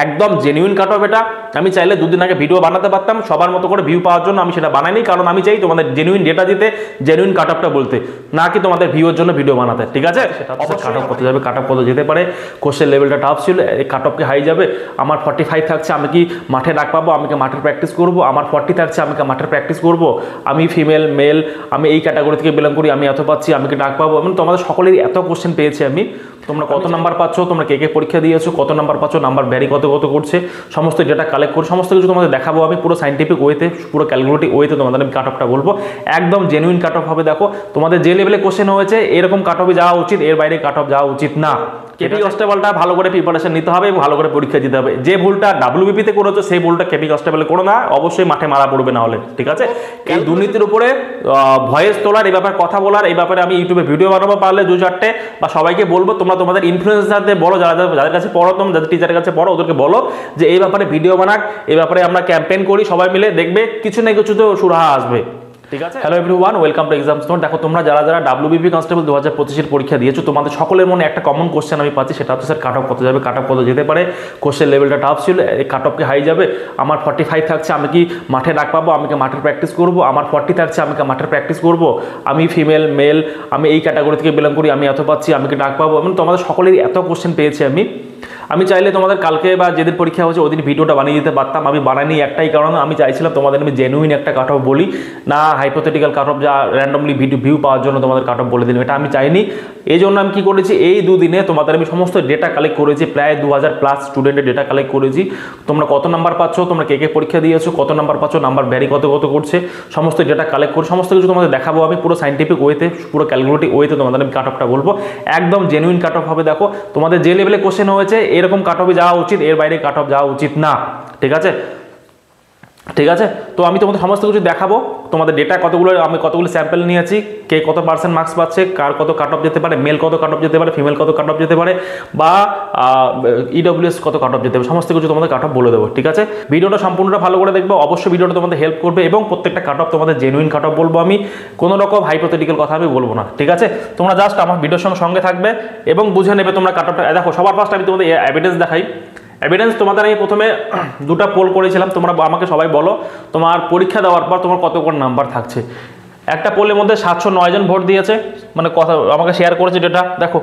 একদম genuine cut off. এটা আমি চাইলে দুদিন আগে ভিডিও বানাতে পারতাম সবার মতো করে ভিউ পাওয়ার জন্য, আমি সেটা বানাইনি, কারণ আমি চাই তোমাদের জেনুইন ডেটা দিতে, জেনুইন কাট অফটা বলতে, না কি তোমাদের ভিউর জন্য ভিডিও বানাতে। ঠিক আছে, কাট অফ কত যাবে, কাট অফ কত যেতে পারে, কোশ্চেন লেভেলটা টাফ ছিল, এই কাট অফ কি হাই যাবে, আমার 45 থাকছে, আমি কি মাঠে ডাক পাবো, আমি কি মাঠের প্র্যাকটিস করবো, আমার 40 থাকছে, আমি কি মাঠের প্র্যাকটিস করবো, আমি ফিমেল মেল, আমি এই ক্যাটাগরি থেকে বিলং করি, আমি এত পাচ্ছি, আমি কি ডাক পাবো। মানে তোমাদের সকলেরই এত কোশ্চেন পেয়েছি আমি, তোমরা কত নাম্বার পাচ্ছ, তোমরা কে কে পরীক্ষা দিয়েছো, কত নাম্বার পাচ্ছ, নাম্বার ভ্যারি কত কত করছে, সমস্ত ডেটা কালেক্ট করে সমস্ত কিছু তোমাদের দেখাবো আমি, পুরো সাইন্টিফিক ওয়েতে, পুরো ক্যালকুলেটিভ ওয়েতে তোমাদের আমি কাট অফটা বলবো। একদম জেনুইন কাট অফ হবে। দেখো তোমাদের যে লেভেলে কোশ্চেন হয়েছে এরকম কাট অফে যাওয়া উচিত, এর বাইরে কাট অফ যাওয়া উচিত না। কেপি কনস্টেবলটা ভালো করে প্রিপারেশন নিতে হবে এবং ভালো করে পরীক্ষা দিতে হবে। যে ভুলটা ডাব্লিউবিপিতে করেছো সেই ভুলটা কেপি কনস্টেবলে করো না, অবশ্যই মাঠে মারা পড়বে না হলে। ঠিক আছে, এই দুর্নীতির উপরে ভয়েস তোলার, এই ব্যাপারে কথা বলার, এই ব্যাপারে আমি ইউটিউবে ভিডিও বানাবো পারলে 2-4টে, বা সবাইকে বলবো তোমরা তোমাদের ইনফ্লুয়েন্সারদের বলো, যাদের কাছে পড়ো, তোমরা যাদের টিচারের কাছে পড়ো ওদেরকে বলো যে এই ব্যাপারে ভিডিও বানাক, এই ব্যাপারে আমরা ক্যাম্পেইন করি সবাই মিলে, দেখবে কিছু না কিছু তো সুরাহা আসবে। ঠিক আছে, hello everyone, welcome to exam store. দেখো তোমরা যারা যারা ডাব্লিউবিপি কনস্টেবল 2025 পরীক্ষা দিয়েছো, তোমাদের সকলের মনে একটা কমন কোশ্চেন আমি পাচ্ছি, সেটা হচ্ছে স্যার কাট অফ কত যাবে, কাট অফ কত যেতে পারে, কোশ্চেন লেভেলটা টাফ ছিল, এই কাট অফ কি হাই যাবে, আমার 45 থাকছে, আমি কি মাঠে ডাক পাবো, আমি কি মাঠের প্র্যাকটিস করবো, আমার 40 থাকছে, আমি কি মাঠের প্র্যাকটিস করবো, আমি ফিমেল মেল, আমি এই ক্যাটাগরি থেকে বিলং করি, আমি এত পাচ্ছি, আমি কি ডাক পাবো। মানে তোমাদের সকলেরই এত কোশ্চেন পেয়েছি আমি চাইলে তোমাদের কালকে বা যেদিন পরীক্ষা হচ্ছে ওদিন ভিডিওটা বানিয়ে দিতে পারতাম, আমি বানাইনি একটাই কারণ, আমি চাইছিলাম তোমাদের আমি জেনুইন একটা কাট অফ বলি, না হাইপোথেটিক্যাল কাট অফ যা র্যান্ডমলি ভিউ পাওয়ার জন্য তোমাদের কাট অফ বলে দিলাম, এটা আমি চাইনি। এই জন্য আমি কি করেছি, এই দুদিনে তোমাদের আমি সমস্ত ডেটা কালেক্ট করেছি, প্রায় 2000+ স্টুডেন্টের ডেটা কালেক্ট করেছি, তোমরা কত নাম্বার পাচ্ছ, তোমরা কে কে পরীক্ষা দিয়েছো, কত নাম্বার পাচ্ছ, নাম্বার ভ্যারি কত কত করছে, সমস্ত ডেটা কালেক্ট করে সমস্ত কিছু তোমাদের দেখাবো আমি, পুরো সাইন্টিফিক ওয়েতে, পুরো ক্যালকুলেটিভ ওয়েতে তোমাদের আমি কাট অফটা বলবো। একদম জেনুইন কাট অফ হবে। দেখো তোমাদের যে লেভেলে কোশ্চেন হয়েছে এরকম কাট অফে যাওয়া উচিত, এর বাইরে কাট অফ যাওয়া উচিত না। ঠিক আছে, ঠিক আছে, তো আমি তোমাদের সমস্ত কিছু দেখাবো, তোমাদের ডেটা কতগুলো, আমি কতগুলো স্যাম্পল নিয়েছি, কে কত পার্সেন্ট মার্কস পাচ্ছে, কার কত কাট অফ যেতে পারে, মেল কত কাট অফ যেতে পারে, ফিমেল কত কাট অফ যেতে পারে, বা ইডব্লিউএস কত কাট অফ যেতে পারে, সমস্ত কিছু তোমাদের কাট অফ বলে দেবো। ঠিক আছে, ভিডিওটা সম্পূর্ণটা ভালো করে দেখবো, অবশ্যই ভিডিওটা তোমাদের হেল্প করবে এবং প্রত্যেকটা কাট অফ তোমাদের জেনুইন কাট অফ বলবো আমি, কোনো রকম হাইপোথেটিক্যাল কথা আমি বলবো না। ঠিক আছে, তোমরা জাস্ট আমার ভিডিওর সঙ্গে থাকবে এবং বুঝে নেবে তোমরা কাট অফটা। দেখো সবার ফার্স্ট আমি তোমাদের এভিডেন্স দেখাই। এভিডেন্স তোমাদের আমি প্রথমে দুটো পোল করেছিলাম, তোমরা আমাকে সবাই বলো তোমার পরীক্ষা দেওয়ার পর তোমার কত কোন নাম্বার থাকছে। একটা পোলের মধ্যে 709 জন ভোট দিয়েছে, মানে কথা আমাকে শেয়ার করেছে ডেটা। দেখো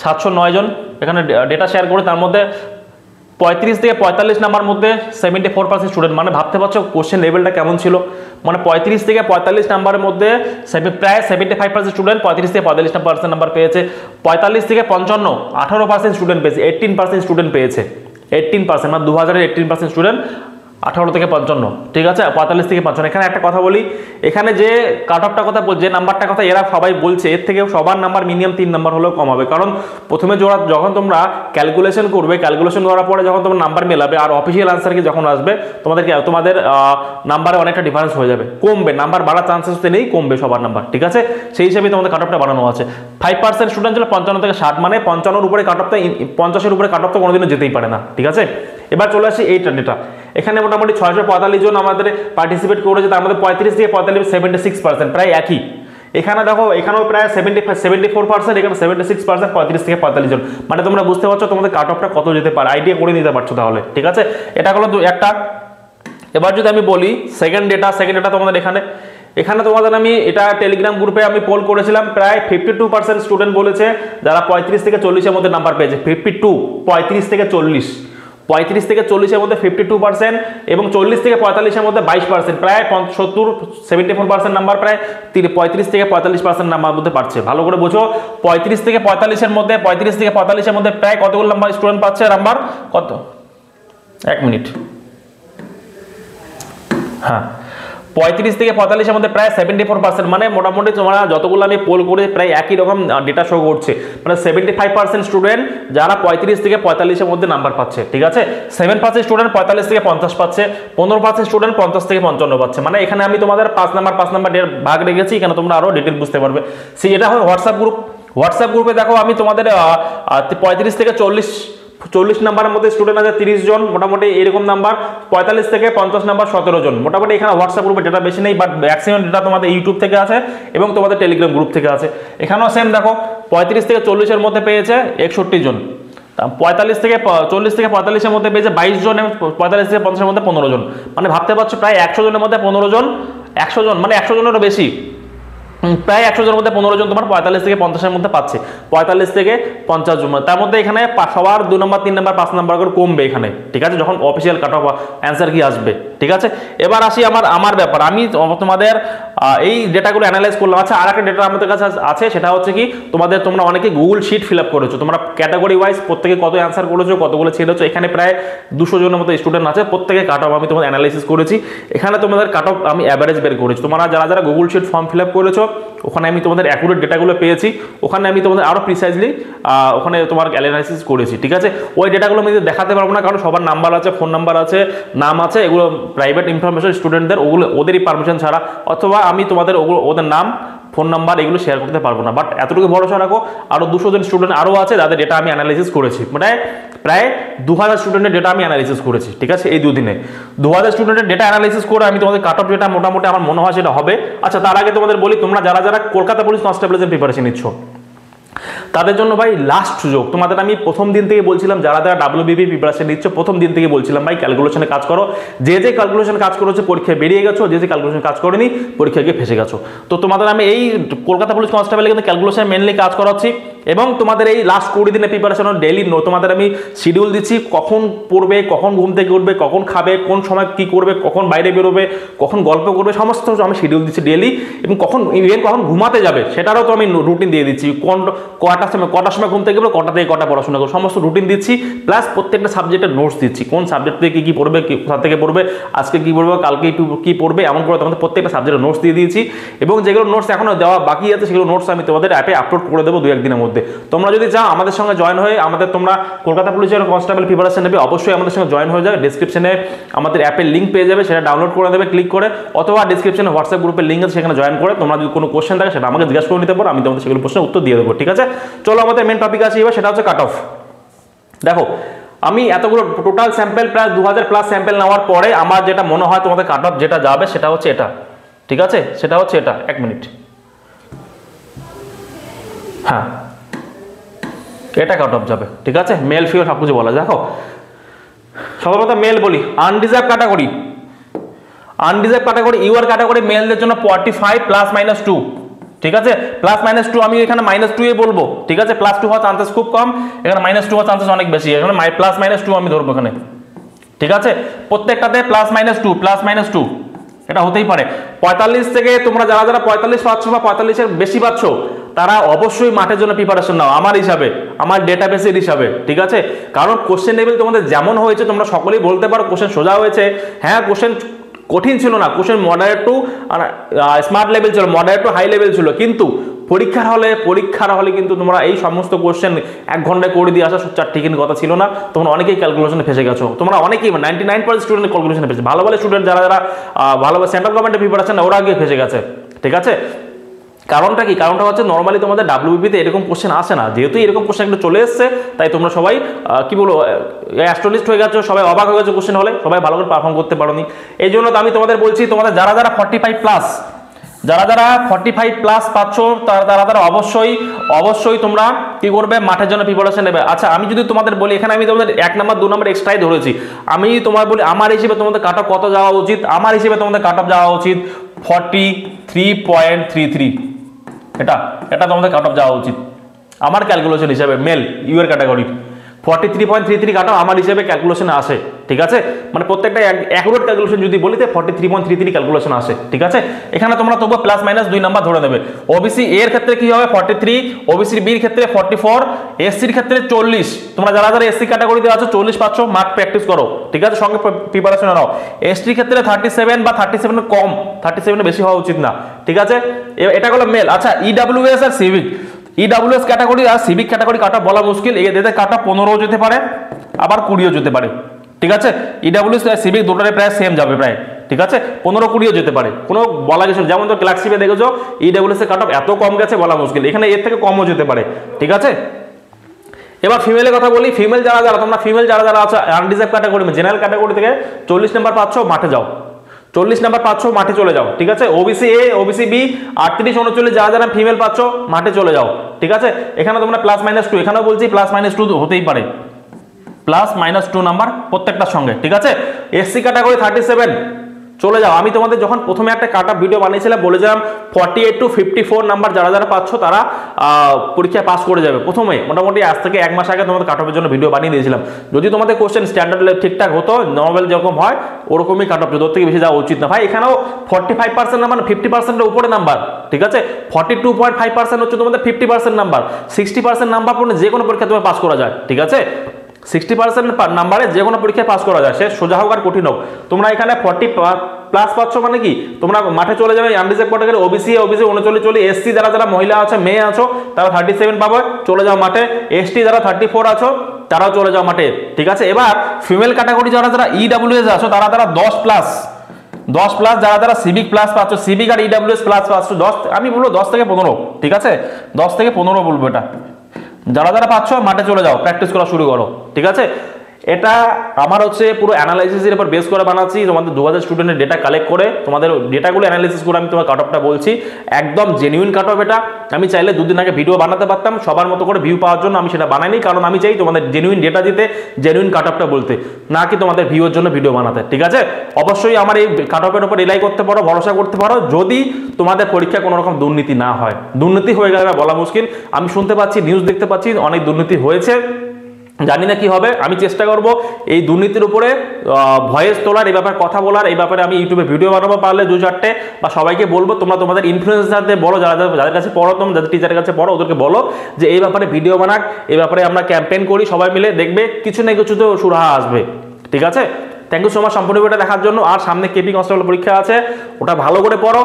709 জন এখানে ডেটা শেয়ার করে, তার মধ্যে 35 থেকে 45 নাম্বার মধ্যে 74% স্টুডেন্ট, মানে ভাবতে পারছো কোশ্চেন লেভেলটা কেমন ছিল। মানে 35 থেকে 45 নাম্বারের মধ্যে প্রায় 75% স্টুডেন্ট 35 থেকে 45% নাম্বার পেয়েছে। 45 থেকে 55 18% স্টুডেন্ট পেয়েছে, 18% স্টুডেন্ট পেয়েছে, 18%, মানে 2000-এর 18% স্টুডেন্ট 18 থেকে 55। ঠিক আছে, 45 থেকে 55। এখানে একটা কথা বলি, এখানে যে কাট অফটা কথা যে নাম্বারটা কথা এরা সবাই বলছে, এর থেকে সবার নাম্বার মিনিমাম 3 নাম্বার হলেও কম হবে, কারণ প্রথমে যখন তোমরা ক্যালকুলেশন করবে, ক্যালকুলেশন করার পরে যখন তোমরা নাম্বার মেলাবে আর অফিসিয়াল আনসার কি যখন আসবে, তোমাদের নাম্বারে অনেকটা ডিফারেন্স হয়ে যাবে, কমবে, নাম্বার বাড়ার চান্সেস তো নেই, কমবে সবার নাম্বার। ঠিক আছে, সেই হিসাবে তোমাদের কাট অফটা বাড়ানো আছে। 5% স্টুডেন্ট ছিল 55 থেকে 60, মানে 55-এর উপরে কাট অফটা, 50-এর উপরে কাট অফ তো কোনোদিনও যেতেই পারে না। ঠিক আছে, এবার চলে আসি এইটা ডেটা। এখানে মোটামুটি 645 জন আমাদের পার্টিসিপেট করেছে, তার মধ্যে 35 থেকে 45 76%, প্রায় একই। এখানে দেখো এখানেও প্রায় 74%, এখানে 76%, 35 থেকে 45 জন, মানে তোমরা বুঝতে পারছো তোমাদের কাট অফটা কত যেতে পারে, আইডিয়া করে নিতে পারছো তাহলে। ঠিক আছে, এটা হলো একটা। এবার যদি আমি বলি সেকেন্ড ডেটা তোমাদের এখানে তোমাদের আমি এটা টেলিগ্রাম গ্রুপে আমি পোল করেছিলাম, প্রায় 52% স্টুডেন্ট বলেছে যারা 35 থেকে 40-এর মধ্যে নাম্বার পেয়েছে। 52, 35 থেকে 40, 35 থেকে 40-এর মধ্যে 52% এবং 40 থেকে 45-এর মধ্যে 22%, প্রায় 74% নাম্বার, প্রায় 35 থেকে 45% নাম্বার মধ্যে পাচ্ছে। ভালো করে বোঝো, 35 থেকে 45-এর মধ্যে প্রায় কতগুলো নাম্বার স্টুডেন্ট পাচ্ছে, নাম্বার কত, 1 মিনিট, হ্যাঁ 35 থেকে 45-এর মধ্যে প্রায় 74%, মানে মোটামুটি তোমরা যতগুলো আমি পোল করে প্রায় একই রকম ডেটা শো করছে, মানে 75% স্টুডেন্ট যারা 35 থেকে 45-এর মধ্যে নাম্বার পাচ্ছে। ঠিক আছে, 7% স্টুডেন্ট 45 থেকে 50 পাচ্ছে, 15% স্টুডেন্ট 50 থেকে 55 পাচ্ছে। মানে এখানে আমি তোমাদের 5 নাম্বার ভাগ রেখেছি, এখানে তোমরা আরো ডিটেল বুঝতে পারবে। এটা হয় হোয়াটসঅ্যাপ গ্রুপে। দেখো আমি তোমাদের 35 থেকে 40 নাম্বারের মধ্যে স্টুডেন্ট আছে 30 জন, মোটামুটি এরকম নাম্বার। 45 থেকে 50 নাম্বার 17 জন, মোটামুটি এখানে হোয়াটসঅ্যাপ গ্রুপে ডেটা বেশি নেই, বাট ম্যাক্সিমাম ডেটা তোমাদের ইউটিউব থেকে আছে এবং তোমাদের টেলিগ্রাম গ্রুপ থেকে আছে। এখানেও সেম দেখো 35 থেকে 40-এর মধ্যে পেয়েছে 61 জন, 45 থেকে 40 থেকে 45-এর মধ্যে পেয়েছে 22 জন, এবং 45 থেকে 50-এর মধ্যে 15 জন। মানে ভাবতে পারছো প্রায় 100 জনের মধ্যে 15 জন, 100 জন মানে 100 জনেরও বেশি, প্রায় 100 জনের মধ্যে 15 জন তোমার 45 থেকে 50-এর মধ্যে পাচ্ছে, 45 থেকে 50 জন। তার মধ্যে এখানে সবার 2 নম্বর 3 নম্বর 5 নম্বর করে কমবে এখানে, ঠিক আছে, যখন অফিসিয়াল কাট অফ অ্যান্সার কি আসবে, ঠিক আছে। এবার আসি আমার ব্যাপার, আমি তোমাদের এই ডেটাগুলো অ্যানালাইজ করলাম। আচ্ছা, আর একটা ডেটা আমাদের কাছে আছে, সেটা হচ্ছে কি তোমরা অনেকে গুগল শিট ফিল আপ করেছো, তোমরা ক্যাটাগরি ওয়াইজ প্রত্যেকে কত অ্যান্সার করেছো, কতগুলো ছেড়েছো। এখানে প্রায় 200 জনের মতো স্টুডেন্ট আছে, প্রত্যেকে কাট অফ আমি তোমাদের অ্যানালাইসিস করেছি। এখানে তোমাদের কাট অফ আমি অ্যাভারেজ বের করেছি। তোমরা যারা Google sheet form fill up করেছো, ওখানে আমি তোমাদের অ্যাকুরেট ডেটাগুলো পেয়েছি, ওখানে আমি তোমাদের আরও প্রিসাইজলি ওখানে তোমার অ্যানালাইসিস করেছি, ঠিক আছে। ওই ডেটাগুলো আমি দেখাতে পারবো না, কারণ সবার নাম্বার আছে, ফোন নাম্বার আছে, নাম আছে, এগুলো প্রাইভেট ইনফরমেশন স্টুডেন্টদের, ওদেরই পারমিশন ছাড়া, অথবা আমি তোমাদের ওদের নাম ফোন নাম্বার এগুলো শেয়ার করতে পারবো না। বাট এতটুকু ভরসা রাখো, আরও 200 জন স্টুডেন্ট আরও আছে যাদের ডেটা আমি অ্যানালাইসিস করেছি, মানে প্রায় 2000 স্টুডেন্টের ডেটা আমি অ্যানালাইসিস করেছি, ঠিক আছে, এই দুদিনে 2000 স্টুডেন্টের ডেটা অ্যানালাইসিস করে আমি তোমাদের কাট অফ ডেটা মোটামুটি আমার মনে হয় সেটা হবে। আচ্ছা, তার আগে তোমাদের বলি, তোমরা যারা কলকাতা পুলিশ কনস্টেবলের প্রিপারেশন নিচ্ছ, তাদের জন্য ভাই লাস্ট সুযোগ। তোমাদের আমি প্রথম দিন থেকে বলছিলাম, যারা WBP প্রিপারেশন নিচ্ছ, প্রথম দিন থেকে বলছিলাম ভাই ক্যালকুলেশনে কাজ করো, যে ক্যালকুলেশন কাজ করেছে পরীক্ষায় বেরিয়ে গেছো, যে ক্যালকুলেশন কাজ করেনি পরীক্ষায় গিয়ে ফেসে গেছো। তো তোমাদের আমি এই কলকাতা পুলিশ কনস্টেবলে কিন্তু ক্যালকুলেশন মেনলি কাজ করাচ্ছি, এবং তোমাদের এই লাস্ট 20 দিনের প্রিপারেশনের ডেইলি তোমাদের আমি শিডিউল দিচ্ছি, কখন পড়বে, কখন ঘুম থেকে উঠবে, কখন খাবে, কোন সময় কি করবে, কখন বাইরে বেরোবে, কখন গল্প করবে, সমস্ত আমি শিডিউল দিচ্ছি ডেইলি, এবং কখন ঘুমাতে যাবে সেটারও তো আমি রুটিন দিয়ে দিচ্ছি, কটার সময় ঘুম থেকে গেলে, কটা থেকে কটা পড়াশোনা করবে, সমস্ত রুটিন দিচ্ছি, প্লাস প্রত্যেকটা সাবজেক্টের নোটস দিচ্ছি, কোন সাবজেক্ট থেকে কী পড়বে, কোথা থেকে পড়বে, আজকে কী পড়বে, কালকে কী পড়বে, এমন করে তোমাদের প্রত্যেকটা সাবজেক্টের নোটস দিয়ে দিয়েছি। এবং যেগুলো নোটস এখনও দেওয়া বাকি আছে, সেগুলো নোটস আমি তোমাদের অ্যাপে আপলোড করে দেবো 2-1 দিনের মধ্যে। তোমরা যদি চাও আমাদের সঙ্গে জয়েন হয়ে তোমরা কলকাতা পুলিশের কনস্টেবল প্রিপারেশন নেবে, অবশ্যই আমাদের সঙ্গে জয়েন হয়ে যাবে। ডিসক্রিপশনে আমাদের অ্যাপের লিঙ্ক পেয়ে যাবে, সেটা ডাউনলোড করে দেবে ক্লিক করে, অথবা ডিসক্রিপশনে হোয়াটসঅ্যাপ গ্রুপের লিঙ্ক আছে, সেখানে জয়েন করে তোমরা যদি কোনো কোশ্চেন থাকে সেটা আমাকে জিজ্ঞাসা করে নিতে পারো, আমি তোমাদের সেগুলো প্রশ্নের উত্তর দিয়ে দেবো, ঠিক আছে। চলো আমাদের মেন টপিক আছে এবার, সেটা হচ্ছে কাট অফ। দেখো, আমি এতগুলো টোটাল স্যাম্পল প্রায় 2000+ স্যাম্পল নেওয়ার পরে আমার যেটা মনে হয় তোমাদের কাট অফ যেটা যাবে সেটা হচ্ছে এটা, ঠিক আছে, সেটা হচ্ছে এটা। 1 মিনিট, হ্যাঁ, এটা কাট অফ যাবে, ঠিক আছে। মেল ফিমেল সব কিছু বলা। দেখো, সর্বপ্রথম মেল বলি, আনরিজার্ভ ক্যাটাগরি, ইউআর ক্যাটাগরি মেলদের জন্য 45 +-2, ঠিক আছে, +-2 আমি এখানে -2 এ বলবো, ঠিক আছে। +2 হওয়ার চান্সেস খুব কম, এখানে -2 হওয়ার চান্সেস অনেক বেশি, এখানে +-2 আমি ধরবো এখানে, ঠিক আছে। প্রত্যেকটাতে +-2 এটা হতেই পারে। 45 থেকে তোমরা যারা 45 পাচ্ছ বা 45-এর বেশি পাচ্ছ, তারা অবশ্যই মাঠের জন্য প্রিপারেশন নাও, আমার হিসাবে, আমার ডেটাবেসের হিসাবে, ঠিক আছে। কারণ কোশ্চেন লেভেল তোমাদের যেমন হয়েছে, তোমরা সকলেই বলতে পারো কোশ্চেন সোজা হয়েছে, হ্যাঁ কোশ্চেন কঠিন ছিল না, question moderate two smart level ছিল, মডারেট টু হাই লেভেল ছিল, কিন্তু পরীক্ষার হলে কিন্তু তোমরা এই সমস্ত কোশ্চেন 1 ঘন্টায় করে দিয়ে আসা চারটিখানি কথা ছিল না। তোমরা অনেকেই ক্যালকুলেশনে ফেসে গেছো, তোমরা অনেকেই 99% স্টুডেন্ট ক্যালকুলেশনে ফেসে, ভালো স্টুডেন্ট যারা ভালো সেন্ট্রাল গভর্নমেন্টের প্রিপারেশন ওরা আগে ফেসে গেছে, ঠিক আছে। কারণটা কি? কারণটা হচ্ছে নর্মালি তোমাদের WBP-তে এরকম কোশ্চেন আসে না, যেহেতু এরকম কোশ্চেন একটু চলে এসছে, তাই তোমরা সবাই কি বলবো অ্যাস্ট্রোলিস্ট হয়ে গেছো, সবাই অবাক হয়ে গেছো কোশ্চেন হলে, সবাই ভালো করে পারফর্ম করতে পারোনি। এই জন্য তো আমি তোমাদের বলছি, তোমাদের যারা 45+, যারা 45+ পাচ্ছ, তারা অবশ্যই তোমরা কি করবে, মাঠের জন্য প্রিপারেশন নেবে। আচ্ছা, আমি যদি তোমাদের বলি, এখানে আমি তোমাদের 1 নাম্বার 2 নাম্বার এক্সট্রাই ধরেছি, আমি তোমার বলি আমার হিসেবে তোমাদের কাট অফ কত যাওয়া উচিত, আমার হিসেবে তোমাদের কাট অফ যাওয়া উচিত 43.33, এটা তোমাদের কাট অফ যাওয়া উচিত আমার ক্যালকুলেশন হিসেবে। Male UR category 43.33 cut off আমার হিসেবে ক্যালকুলেশনে আসে, ঠিক আছে। মানে প্রত্যেকটা অ্যাকুরেট ক্যালকুলেশন যদি বলি, 43.33 ক্যালকুলেশন আসে, ঠিক আছে। এখানে তোমরা তবু +-2 নাম্বার ধরে নেবে। ওবিসি এর ক্ষেত্রে কি হবে 43, ওবিসি বির ক্ষেত্রে 44, এসসির ক্ষেত্রে 40। তোমরা যারা এসসি ক্যাটাগরিতে আছো 40 পাচ্ছ, মার্ক প্র্যাকটিস করো, ঠিক আছে, সঙ্গে প্রিপারেশন নাও। এসটির ক্ষেত্রে 37 বা 37 কম, 37 বেশি হওয়া উচিত না, ঠিক আছে। এটা হলো মেল। আচ্ছা, ইডব্লিউএস আর সিভিক, ইডব্লিউএস ক্যাটাগরি আর সিভিক ক্যাটাগরি কাট অফ বলা মুশকিল, এদের কাট অফ 15ও যেতে পারে, আবার 20ও যেতে পারে, ঠিক আছে। ইডব্লিউএস আর সিভিক দুটোরে প্রায় সেম যাবে প্রায়, ঠিক আছে, 15-20ও যেতে পারে, কোনো বলা কিছু। যেমন তো ক্লার্কশিপে দেখেছো ইডব্লিউএস এর কাট অফ এত কম গেছে বলা মুশকিল, এখানে এর থেকে কমও যেতে পারে, ঠিক আছে। এবার ফিমেলের কথা বলি, ফিমেল যারা আছে আনরিজার্ভ ক্যাটাগরি, জেনারেল ক্যাটাগরি থেকে 40 নাম্বার পাচ্ছ, মাঠে যাও, 40 নাম্বার পাচ্ছ, মাঠে চলে যাও, ঠিক আছে। ওবিসি এ, ওবিসি বি 38-39 যারা ফিমেল পাচ্ছ, মাঠে চলে যাও, ঠিক আছে। এখানে তোমরা +-2, এখানেও বলছি +-2 হতেই পারে, প্লাস মাইনাস 2 নাম্বার প্রত্যেকটার সঙ্গে, ঠিক আছে। এসসি ক্যাটাগরি 37 চলে যাও। আমি তোমাদের যখন প্রথমে একটা কাট অফ ভিডিও বানিয়েছিলাম বলেছিলাম 48 to 54 নাম্বার যারা যারা পাচ্ছ তারা পরীক্ষা পাস করে যাবে। প্রথমে মোটামুটি আজ থেকে 1 মাস আগে তোমাদের কাট অফের জন্য ভিডিও বানিয়ে দিয়েছিলাম। যদি তোমাদের কোশ্চেন স্ট্যান্ডার্ড ঠিকঠাক হতো, নর্মাল যেরকম হয় ওরকমই কাট অফ, ওর থেকে বেশি যাওয়া উচিত না ভাই। এখানেও 45% নাম্বার, 50%-এর উপরে নাম্বার, ঠিক আছে। 42.5% হচ্ছে তোমাদের 50% নাম্বার। 60% নাম্বার পড়লে যে কোনো পরীক্ষা তোমার পাস করা যায়, ঠিক আছে। 60% নাম্বারে যে কোনো পরীক্ষায় পাস করা যায়, সে সোজা হোক আর কঠিন হোক। তোমরা এখানে 40 প্লাস পাচ্ছ মানে কি, তোমরা মাঠে চলে যাবে আনরিজার্ভ ক্যাটাগরি ওবিসি 39 এসসি যারা যারা মহিলা আছে মেয়ে আছো তারা 37 পাবে, চলে যাও মাঠে। এসটি যারা 34 আছো তারাও চলে যাও মাঠে, ঠিক আছে। এবার ফিমেল ক্যাটাগরি যারা যারা ইডব্লিউএস আছো তারা 10 প্লাস যারা যারা সিভিক প্লাস পাচ্ছ, সিভিক আর ইডব্লিউএস প্লাস পাচ্ছ 10, আমি বলবো 10 থেকে 15, ঠিক আছে। 10 থেকে 15 বলবো এটা। যারা যারা পাচ্ছ মাঠে চলে যাও, প্র্যাকটিস করা শুরু করো, ঠিক আছে। এটা আমার হচ্ছে পুরো অ্যানালাইসিসের উপর বেস করে বানাচ্ছি, তোমাদের 2000 স্টুডেন্টের ডেটা কালেক্ট করে তোমাদের ডেটাগুলো অ্যানালাইসিস করে আমি তোমার কাট অফটা বলছি। একদম জেনুইন কাট অফ এটা। আমি চাইলে 2 দিন আগে ভিডিও বানাতে পারতাম সবার মতো করে ভিউ পাওয়ার জন্য, আমি সেটা বানাইনি, কারণ আমি চাই তোমাদের জেনুইন ডেটা দিতে, জেনুইন কাট অফটা বলতে, না কি তোমাদের ভিউর জন্য ভিডিও বানাতে, ঠিক আছে। অবশ্যই আমার এই কাট অফের উপর রিলাই করতে পারো, ভরসা করতে পারো, যদি তোমাদের পরীক্ষায় কোনো রকম দুর্নীতি না হয়। দুর্নীতি হয়ে গেলে বলা মুশকিল। আমি শুনতে পাচ্ছি, নিউজ দেখতে পাচ্ছি অনেক দুর্নীতি হয়েছে, জানি না কি হবে। আমি চেষ্টা করব এই দুর্নীতির উপরে ভয়েস তোলার, এই ব্যাপারে কথা বলার, এই ব্যাপারে আমি ইউটিউবে ভিডিও বানাবো পারলে 2-4টে, বা সবাইকে বলবো তোমরা তোমাদের ইনফ্লুয়েন্সারদের বলো, যাদের কাছে পড়ো, তোমরা যাদের টিচারের কাছে পড়ো ওদেরকে বলো যে এই ব্যাপারে ভিডিও বানাক, এই ব্যাপারে আমরা ক্যাম্পেইন করি সবাই মিলে, দেখবে কিছু না কিছু তো সুরাহা আসবে, ঠিক আছে। থ্যাংক ইউ সো মাচ সম্পূর্ণ ভিডিওটা দেখার জন্য। আর সামনে কেপি কনস্টেবল পরীক্ষা আছে, ওটা ভালো করে পড়ো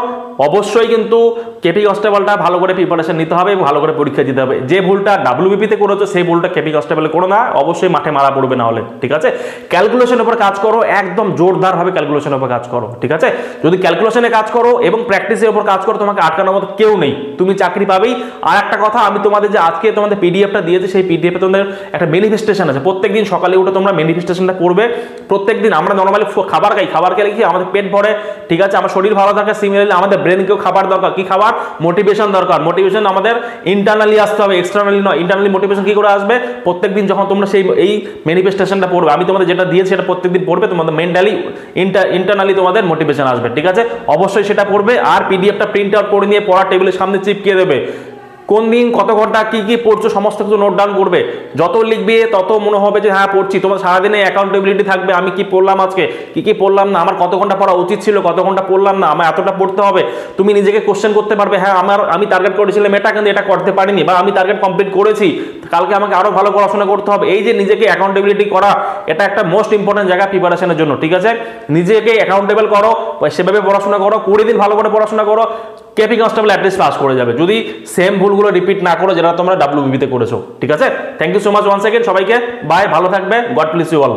অবশ্যই, কিন্তু কেপি কনস্টেবলটা ভালো করে প্রিপারেশন নিতে হবে এবং ভালো করে পরীক্ষা দিতে হবে। যে ভুলটা ডাব্লিউবিপিতে করেছো সেই ভুলটা কেপি কনস্টেবলে করো না, অবশ্যই মাঠে মারা পড়বে না হলে, ঠিক আছে। ক্যালকুলেশনের উপর কাজ করো, একদম জোরদারভাবে ক্যালকুলেশনের উপর কাজ করো, ঠিক আছে। যদি ক্যালকুলেশনে কাজ করো এবং প্র্যাকটিসের উপর কাজ করো, তোমাকে আটকানোর মতো কেউ নেই, তুমি চাকরি পাবেই। আর একটা কথা, আমি তোমাদের যে আজকে তোমাদের পিডিএফটা দিয়েছি, সেই পিডিএফে তোমাদের একটা ম্যানিফেস্টেশন আছে। প্রত্যেকদিন সকালে উঠে তোমরা ম্যানিফেস্টেশনটা করবে। প্রত্যেকদিন আমরা নর্মালি খাবার খাই, খাবার খেলে কি আমাদের পেট ভরে, ঠিক আছে, আমার শরীর ভালো থাকে। সিমিলারলি আমাদের ব্রেনকেও খাবার দরকার। কি খাবার? মোটিভেশন দরকার। মোটিভেশন আমাদের ইন্টারনালি আসতে হবে, এক্সটার্নালি নয়। ইন্টারনালি মোটিভেশন কি করে আসবে? প্রত্যেকদিন যখন তোমরা এই ম্যানিফেস্টেশনটা পড়বে, আমি তোমাদের যেটা দিয়েছি সেটা প্রত্যেকদিন পড়বে, তোমাদের মেন্টালি ইন্টারনালি তোমাদের মোটিভেশন আসবে, ঠিক আছে। অবশ্যই সেটা পড়বে। আর পিডিএফটা প্রিন্ট আউট করে নিয়ে পড়ার টেবিলের সামনে চিপকিয়ে দেবে। কোন দিন কত ঘন্টা কি কি পড়ছো সমস্ত কিছু নোট ডাউন করবে। যত লিখবে তত মনে হবে যে হ্যাঁ পড়ছি। তোমার সারাদিনে অ্যাকাউন্টেবিলিটি থাকবে, আমি কি পড়লাম আজকে, কি পড়লাম না, আমার কত ঘন্টা পড়া উচিত ছিল, কত ঘন্টা পড়লাম না, আমার এতটা পড়তে হবে। তুমি নিজেকে কোশ্চেন করতে পারবে, হ্যাঁ আমি টার্গেট করেছিলাম এটা, কিন্তু এটা করতে পারিনি, বা আমি টার্গেট কমপ্লিট করেছি, কালকে আমাকে আরো ভালো পড়াশোনা করতে হবে। এই যে নিজেকে অ্যাকাউন্টেবিলিটি করা, এটা একটা মোস্ট ইম্পর্টেন্ট জায়গা প্রিপারেশনের জন্য, ঠিক আছে। নিজেকে অ্যাকাউন্টেবল করো, সেভাবে পড়াশোনা করো, 20 দিন ভালো করে পড়াশোনা করো, কেপি কনস্টেবল অ্যাটলিস্ট পাস করে যাবে, যদি সেম ভুলগুলো রিপিট না করো যেটা তোমরা ডাব্লিউবিপিতে করেছো, ঠিক আছে। Thank you so much once second, সবাইকে বাই, ভালো থাকবে, গড ব্লেস ইউ অল।